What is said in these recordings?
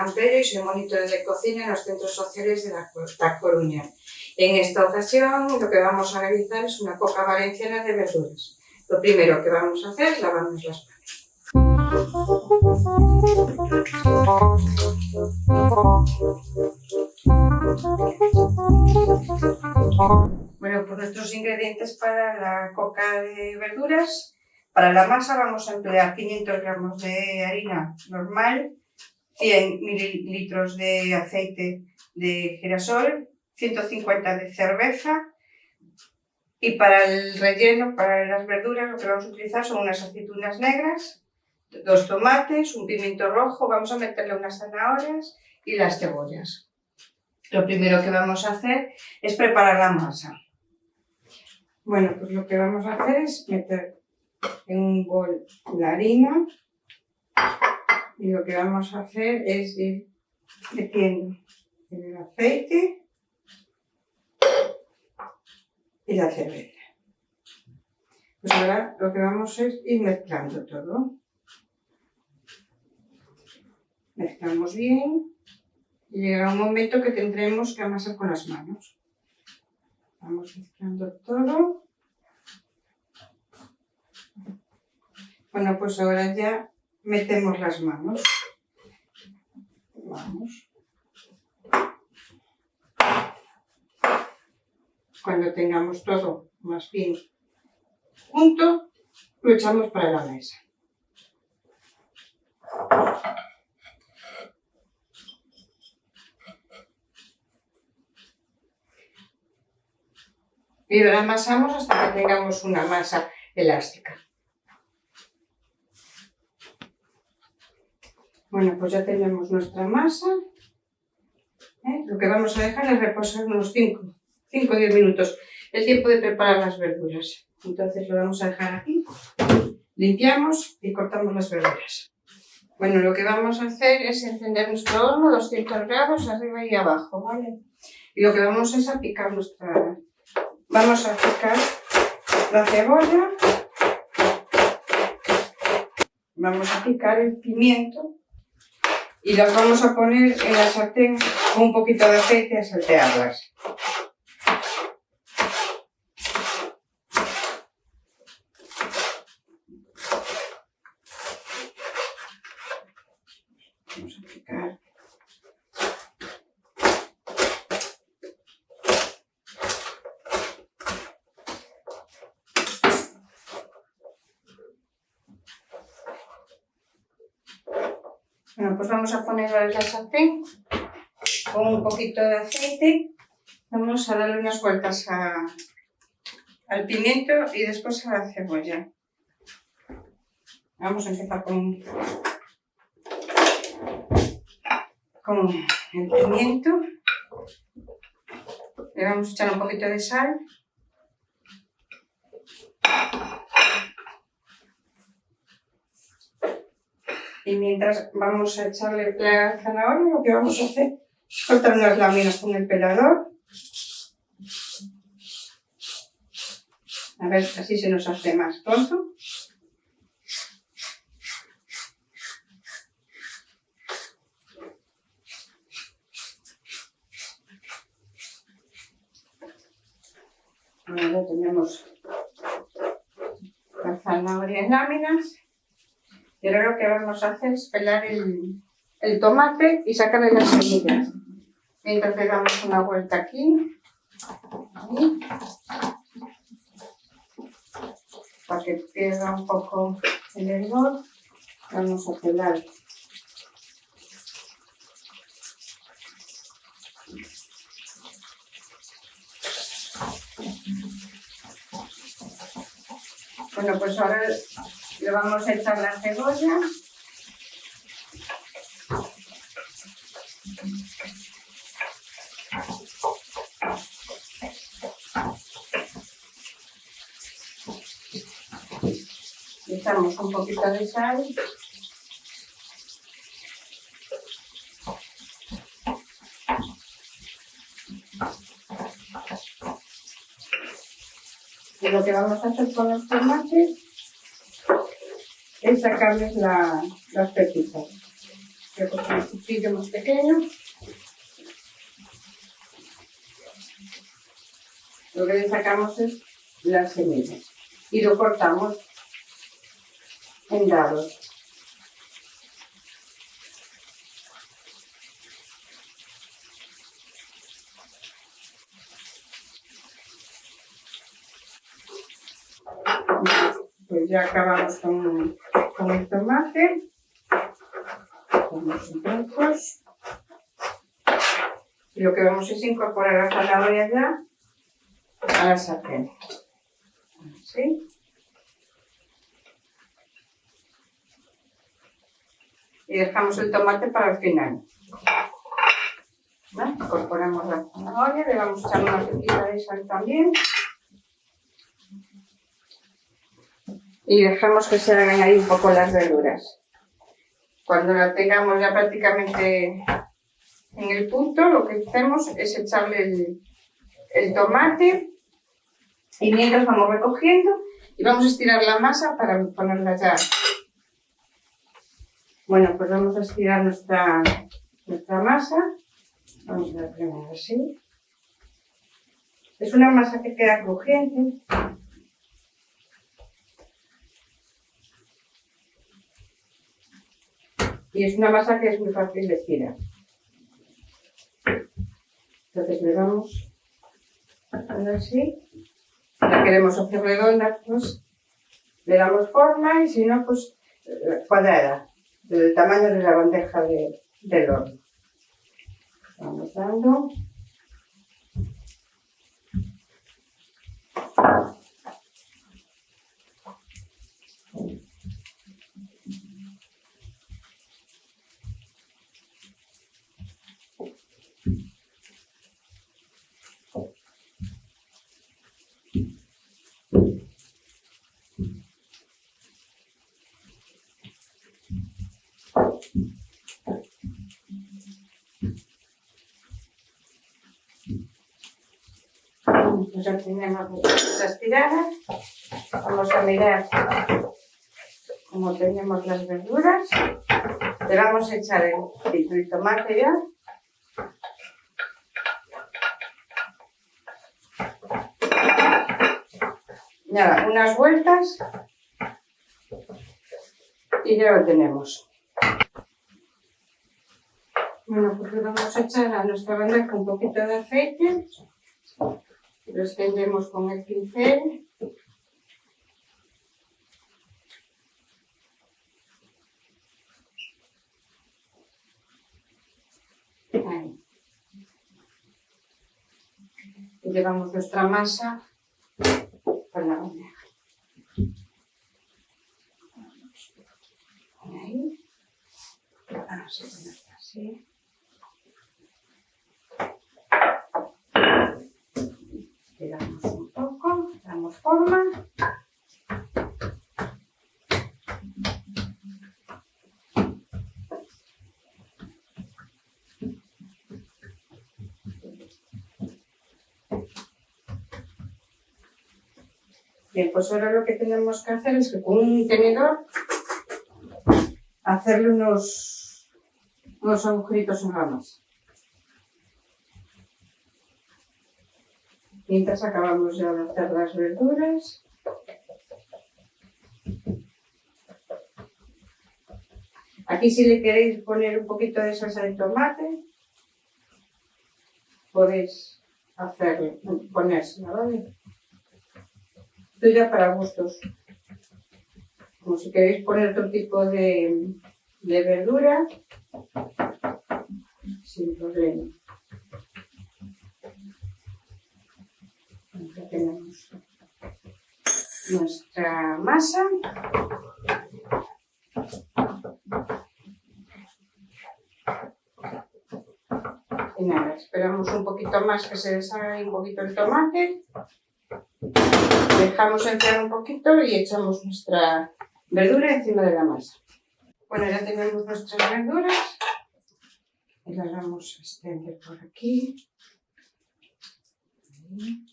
Campello y soy monitora de cocina en los centros sociales de La Coruña. En esta ocasión lo que vamos a realizar es una coca valenciana de verduras. Lo primero que vamos a hacer es lavarnos las manos. Bueno, pues nuestros ingredientes para la coca de verduras. Para la masa vamos a emplear 500 gramos de harina normal, 100 mililitros de aceite de girasol, 150 de cerveza. Y para el relleno, para las verduras, lo que vamos a utilizar son unas aceitunas negras, 2 tomates, un pimiento rojo, vamos a meterle unas zanahorias y las cebollas. Lo primero que vamos a hacer es preparar la masa. Bueno, pues lo que vamos a hacer es meter en un bol la harina y lo que vamos a hacer es ir metiendo el aceite y la cerveza. Pues ahora lo que vamos es ir mezclando todo. Mezclamos bien y llegará un momento que tendremos que amasar con las manos. Vamos mezclando todo. Bueno, pues ahora ya metemos las manos. Vamos. Cuando tengamos todo más bien junto, lo echamos para la mesa. Y ahora amasamos hasta que tengamos una masa elástica. Bueno, pues ya tenemos nuestra masa. Lo que vamos a dejar es reposar unos 5 o 10 minutos, el tiempo de preparar las verduras. Entonces lo vamos a dejar aquí, limpiamos y cortamos las verduras. Bueno, lo que vamos a hacer es encender nuestro horno a 200 grados arriba y abajo, ¿vale? Y lo que vamos es a picar Vamos a picar la cebolla, vamos a picar el pimiento y las vamos a poner en la sartén con un poquito de aceite a saltearlas. Vamos a picar. Bueno, pues vamos a ponerlo en la sartén con un poquito de aceite. Vamos a darle unas vueltas al pimiento y después a la cebolla. Vamos a empezar con el pimiento. Le vamos a echar un poquito de sal. Y mientras vamos a echarle la zanahoria, lo que vamos a hacer es cortar unas láminas con el pelador. A ver, así se nos hace más pronto. Ahora tenemos la zanahoria en láminas. Y ahora lo que vamos a hacer es pelar el tomate y sacarle las semillas. Mientras le damos una vuelta aquí. Para que pierda un poco el hervor, vamos a pelar. Bueno, pues ahora le vamos a echar la cebolla. Le echamos un poquito de sal. Y lo que vamos a hacer con los tomates es sacarles las pepitas. Voy a coger un cuchillo más pequeño. Lo que le sacamos es las semillas y lo cortamos en dados. Pues ya acabamos con el tomate. Ponemos en trozos. Y lo que vamos es incorporar la zanahoria ya a la sartén. Así. Y dejamos el tomate para el final. ¿Vale? Incorporamos la zanahoria, le vamos a echar una pizquita de sal también. Y dejamos que se hagan ahí un poco las verduras. Cuando la tengamos ya prácticamente en el punto, lo que hacemos es echarle el tomate y mientras vamos recogiendo y vamos a estirar la masa para ponerla ya. Bueno, pues vamos a estirar nuestra masa. Vamos a ver primero así. Es una masa que queda crujiente. Y es una masa que es muy fácil de estirar. Entonces le vamos a hacer así. Si la queremos hacer redonda, pues le damos forma y si no, pues cuadrada, del tamaño de la bandeja del horno. Vamos dando. Pues ya tenemos las estiradas. Vamos a mirar cómo tenemos las verduras. Le vamos a echar el tomate ya. Nada, unas vueltas y ya lo tenemos. Bueno, pues le vamos a echar a nuestra bandeja un poquito de aceite. Lo extendemos con el pincel. Ahí. Y llevamos nuestra masa por la bandeja. Ahí. Vamos a ponerla así. Estiramos un poco, damos forma. Bien, pues ahora lo que tenemos que hacer es que con un tenedor hacerle unos agujeritos en la masa. Mientras acabamos ya de hacer las verduras. Aquí si le queréis poner un poquito de salsa de tomate, podéis hacerlo, ponérsela, ¿vale? Esto ya para gustos. Como si queréis poner otro tipo de verdura, sin problema. Ya tenemos nuestra masa. Y nada, esperamos un poquito más que se deshaga un poquito el tomate. Dejamos enfriar un poquito y echamos nuestra verdura encima de la masa. Bueno, ya tenemos nuestras verduras. Y las vamos a extender por aquí. Ahí.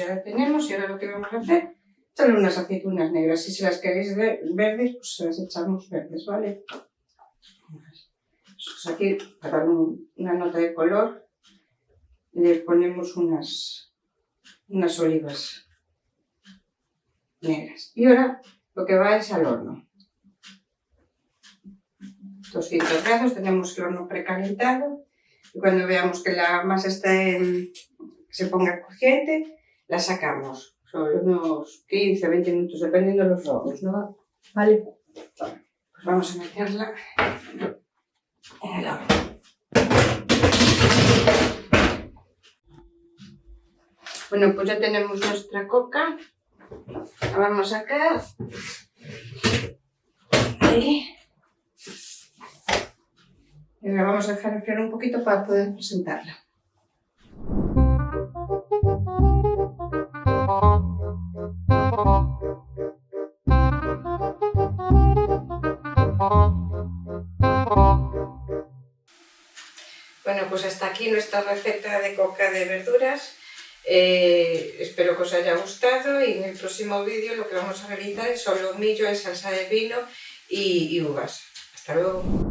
ya la tenemos y ahora lo que vamos a hacer, echarle unas aceitunas negras. Si se las queréis verdes, pues se las echamos verdes, ¿vale? Pues aquí, para dar una nota de color, le ponemos unas olivas negras. Y ahora lo que va es al horno. 200 grados, tenemos el horno precalentado. Y cuando veamos que la masa se ponga crujiente, la sacamos. Sobre unos 15-20 minutos, dependiendo de los hornos, ¿no? Vale. Pues vamos a meterla en el horno. Bueno, pues ya tenemos nuestra coca. La vamos a sacar. Ahí. Y la vamos a dejar enfriar un poquito para poder presentarla. Bueno, pues hasta aquí nuestra receta de coca de verduras. Espero que os haya gustado y en el próximo vídeo lo que vamos a realizar es solomillo en salsa de vino y uvas. Hasta luego.